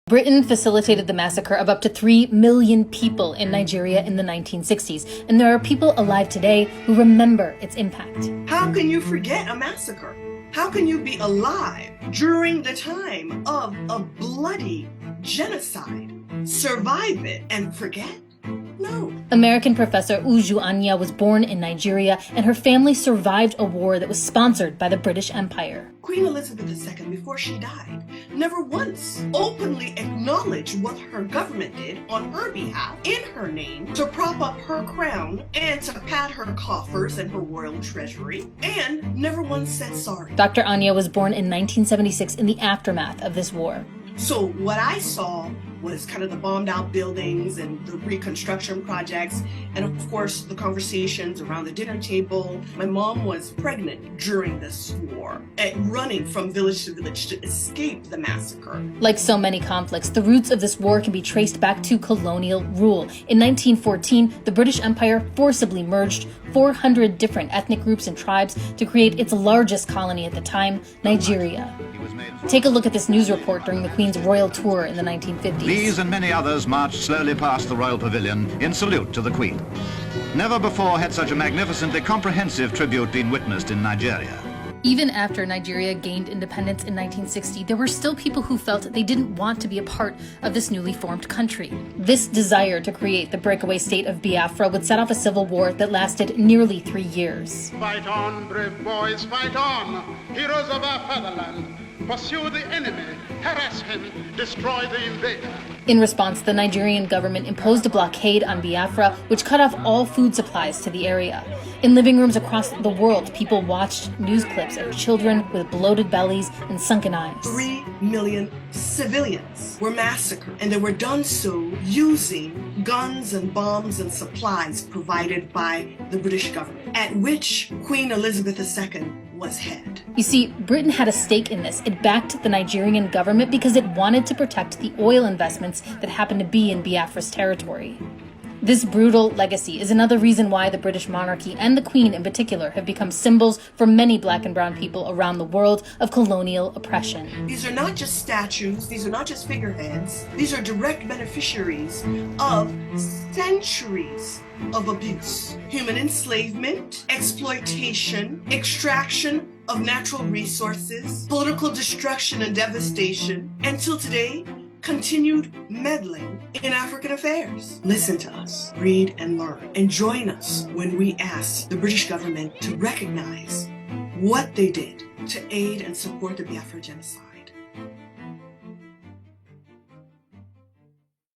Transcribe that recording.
Britain facilitated the massacre of up to 3 million people in Nigeria in the 1960s, and there are people alive today who remember its impact. How can you forget a massacre? How can you be alive during the time of a bloody genocide, survive it, and forget? No. American professor Uju Anya was born in Nigeria, and her family survived a war that was sponsored by the British Empire. Queen Elizabeth II, before she died, never once openly acknowledged what her government did on her behalf, in her name, to prop up her crown and to pad her coffers and her royal treasury, and never once said sorry. Dr. Anya was born in 1976 in the aftermath of this war. So what I saw was kind of the bombed out buildings and the reconstruction projects, and of course the conversations around the dinner table. My mom was pregnant during this war and running from village to village to escape the massacre. Like so many conflicts, the roots of this war can be traced back to colonial rule. In 1914, the British Empire forcibly merged 400 different ethnic groups and tribes to create its largest colony at the time, Nigeria. Take a look at this news report during the Queen's royal tour in the 1950s. These and many others marched slowly past the royal pavilion in salute to the Queen. Never before had such a magnificently comprehensive tribute been witnessed in Nigeria. Even after Nigeria gained independence in 1960, there were still people who felt they didn't want to be a part of this newly formed country. This desire to create the breakaway state of Biafra would set off a civil war that lasted nearly 3 years. Fight on, brave boys, fight on, heroes of our fatherland. Pursue the enemy, harass him, destroy the invader. In response, the Nigerian government imposed a blockade on Biafra, which cut off all food supplies to the area. In living rooms across the world, people watched news clips of children with bloated bellies and sunken eyes. 3 million civilians were massacred, and they were done so using guns and bombs and supplies provided by the British government, at which Queen Elizabeth II was head. You see, Britain had a stake in this. It backed the Nigerian government because it wanted to protect the oil investments that happened to be in Biafra's territory. This brutal legacy is another reason why the British monarchy and the Queen in particular have become symbols for many black and brown people around the world of colonial oppression. These are not just statues, these are not just figureheads, these are direct beneficiaries of centuries of abuse, human enslavement, exploitation, extraction of natural resources, political destruction and devastation, and till today, continued meddling in African affairs. Listen to us, read and learn, and join us when we ask the British government to recognize what they did to aid and support the Biafra genocide.